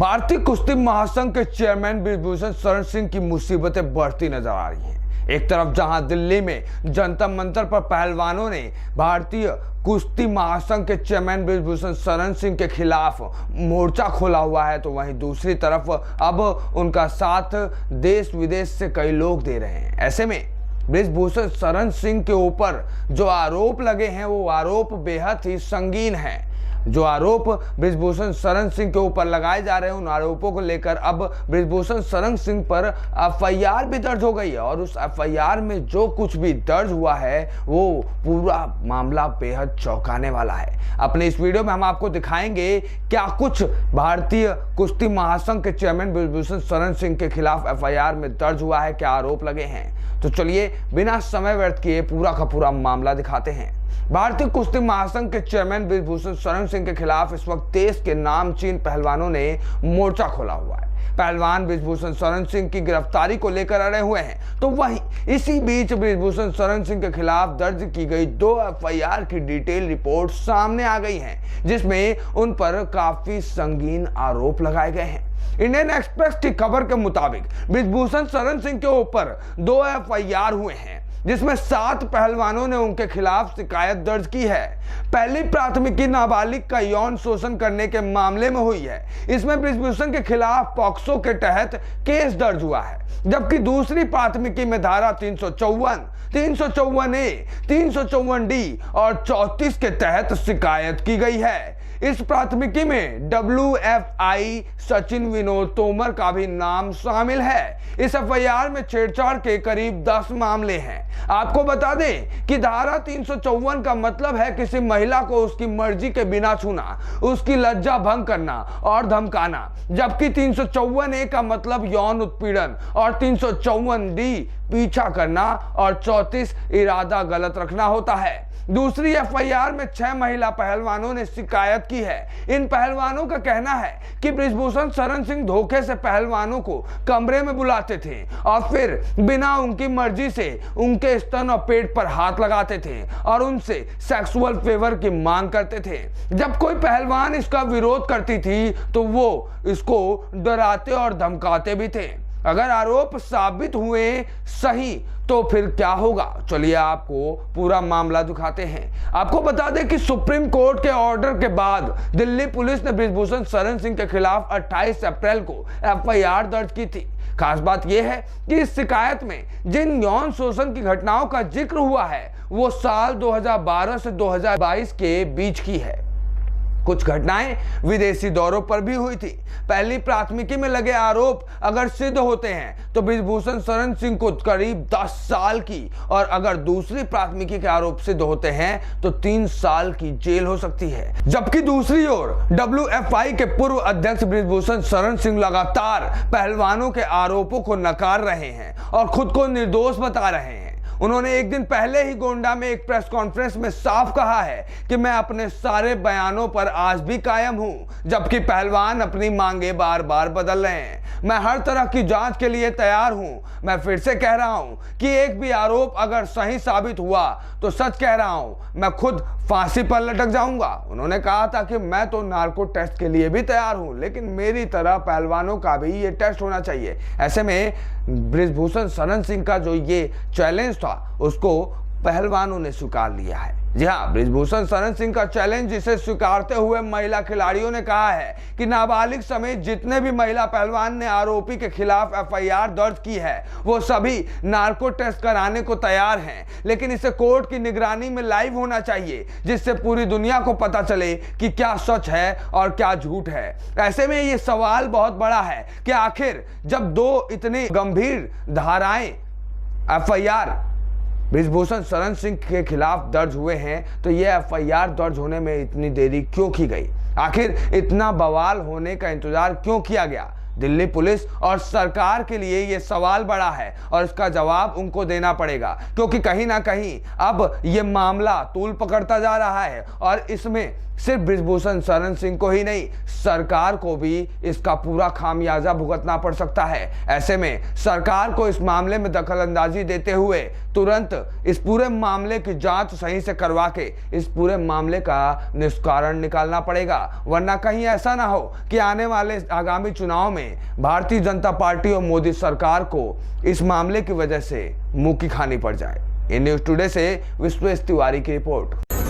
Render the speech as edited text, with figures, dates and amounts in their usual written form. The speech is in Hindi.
भारतीय कुश्ती महासंघ के चेयरमैन ब्रिजभूषण शरण सिंह की मुसीबतें बढ़ती नजर आ रही हैं। एक तरफ जहां दिल्ली में जंतर मंतर पर पहलवानों ने भारतीय कुश्ती महासंघ के चेयरमैन ब्रिजभूषण शरण सिंह के खिलाफ मोर्चा खोला हुआ है, तो वहीं दूसरी तरफ अब उनका साथ देश विदेश से कई लोग दे रहे हैं। ऐसे में ब्रिजभूषण शरण सिंह के ऊपर जो आरोप लगे हैं वो आरोप बेहद ही संगीन हैं। जो आरोप ब्रिजभूषण शरण सिंह के ऊपर लगाए जा रहे हैं, उन आरोपों को लेकर अब ब्रिजभूषण शरण सिंह पर एफआईआर भी दर्ज हो गई है और उस एफआईआर में जो कुछ भी दर्ज हुआ है वो पूरा मामला बेहद चौंकाने वाला है। अपने इस वीडियो में हम आपको दिखाएंगे क्या कुछ भारतीय कुश्ती महासंघ के चेयरमैन ब्रिजभूषण शरण सिंह के खिलाफ एफआईआर में दर्ज हुआ है, क्या आरोप लगे हैं। तो चलिए बिना समय व्यर्थ किए पूरा का पूरा मामला दिखाते हैं। भारतीय कुश्ती महासंघ के चेयरमैन ब्रिजभूषण शरण सिंह के खिलाफ इस वक्त देश के नामचीन पहलवानों ने मोर्चा खोला हुआ है। पहलवान ब्रिजभूषण शरण सिंह की गिरफ्तारी को लेकर अड़े हुए हैं, तो वहीं इसी बीच ब्रिजभूषण शरण सिंह के खिलाफ दर्ज की गई 2 एफआईआर की डिटेल रिपोर्ट सामने आ गई हैं, जिसमें उन पर काफी संगीन आरोप लगाए गए हैं। इंडियन एक्सप्रेस की खबर के मुताबिक ब्रिजभूषण शरण सिंह के ऊपर 2 एफआईआर हुए हैं, जिसमें 7 पहलवानों ने उनके खिलाफ शिकायत दर्ज की है। पहली प्राथमिकी नाबालिग का यौन शोषण करने के मामले में हुई है। इसमें ब्रिजभूषण के खिलाफ पॉक्सो के तहत केस दर्ज हुआ है, जबकि दूसरी प्राथमिकी में धारा 354, 354A, 354D और 34 के तहत शिकायत की गई है। इस प्राथमिकी में WFI सचिन विनोद तोमर का भी नाम शामिल है। इस एफआईआर में छेड़छाड़ के करीब 10 मामले हैं। आपको बता दें कि धारा 354 का मतलब है किसी महिला को उसकी मर्जी के बिना छूना, उसकी लज्जा भंग करना और धमकाना, जबकि 354A का मतलब यौन उत्पीड़न और 354D पीछा करना और 34 इरादा गलत रखना होता है। दूसरी एफआईआर में 6 महिला पहलवानों ने शिकायत की है। इन पहलवानों का कहना है कि ब्रिजभूषण शरण सिंह धोखे से पहलवानों को कमरे में बुलाते थे और फिर बिना उनकी मर्जी से उनके स्तन और पेट पर हाथ लगाते थे और उनसे सेक्सुअल फेवर की मांग करते थे। जब कोई पहलवान इसका विरोध करती थी तो वो इसको डराते और धमकाते भी थे। अगर आरोप साबित हुए सही तो फिर क्या होगा, चलिए आपको पूरा मामला दिखाते हैं। आपको बता दें कि सुप्रीम कोर्ट के ऑर्डर के बाद दिल्ली पुलिस ने ब्रिजभूषण शरण सिंह के खिलाफ 28 अप्रैल को एफआईआर दर्ज की थी। खास बात यह है कि इस शिकायत में जिन यौन शोषण की घटनाओं का जिक्र हुआ है वो साल 2012 से 2022 के बीच की है। कुछ घटनाएं विदेशी दौरों पर भी हुई थी। पहली प्राथमिकी में लगे आरोप अगर सिद्ध होते हैं तो ब्रिजभूषण शरण सिंह को करीब 10 साल की, और अगर दूसरी प्राथमिकी के आरोप सिद्ध होते हैं तो 3 साल की जेल हो सकती है। जबकि दूसरी ओर WFI के पूर्व अध्यक्ष ब्रिजभूषण शरण सिंह लगातार पहलवानों के आरोपों को नकार रहे हैं और खुद को निर्दोष बता रहे हैं। उन्होंने एक दिन पहले ही गोंडा में एक प्रेस कॉन्फ्रेंस में साफ कहा है कि मैं अपने सारे बयानों पर आज भी कायम हूं, जबकि पहलवान अपनी मांगे बार बार बदल रहे हैं। मैं हर तरह की जांच के लिए तैयार हूं। मैं फिर से कह रहा हूं कि एक भी आरोप अगर सही साबित हुआ तो सच कह रहा हूं, मैं खुद फांसी पर लटक जाऊंगा। उन्होंने कहा था कि मैं तो नार्को टेस्ट के लिए भी तैयार हूं, लेकिन मेरी तरह पहलवानों का भी ये टेस्ट होना चाहिए। ऐसे में ब्रिजभूषण शरण सिंह का जो ये चैलेंज था उसको पहलवानों ने स्वीकार लिया है। जी हाँ, ब्रिजभूषण शरण सिंह का चैलेंज जिसे स्वीकारते हुए महिला खिलाड़ियों ने कहा है कि नाबालिग समेत जितने भी महिला पहलवान ने आरोपी के खिलाफ एफआईआर दर्ज की है वो सभी नार्को टेस्ट कराने को तैयार हैं, लेकिन इसे कोर्ट की निगरानी में लाइव होना चाहिए, जिससे पूरी दुनिया को पता चले कि क्या सच है और क्या झूठ है। ऐसे में ये सवाल बहुत बड़ा है कि आखिर जब 2 इतनी गंभीर धाराएं एफआईआर ब्रिजभूषण शरण सिंह के खिलाफ दर्ज हुए हैं तो यह एफआईआर दर्ज होने में इतनी देरी क्यों की गई? आखिर इतना बवाल होने का इंतजार क्यों किया गया? दिल्ली पुलिस और सरकार के लिए यह सवाल बड़ा है और इसका जवाब उनको देना पड़ेगा, क्योंकि कहीं ना कहीं अब यह मामला तूल पकड़ता जा रहा है और इसमें सिर्फ बृजभूषण शरण सिंह को ही नहीं, सरकार को भी इसका पूरा खामियाजा भुगतना पड़ सकता है। ऐसे में सरकार को इस मामले में दखलंदाजी देते हुए तुरंत इस पूरे मामले की जांच सही से करवा के इस पूरे मामले का निष्कारण निकालना पड़ेगा, वरना कहीं ऐसा ना हो कि आने वाले आगामी चुनाव में भारतीय जनता पार्टी और मोदी सरकार को इस मामले की वजह से मुंह की खानी पड़ जाए। इन न्यूज़ टुडे से विश्वेश तिवारी की रिपोर्ट।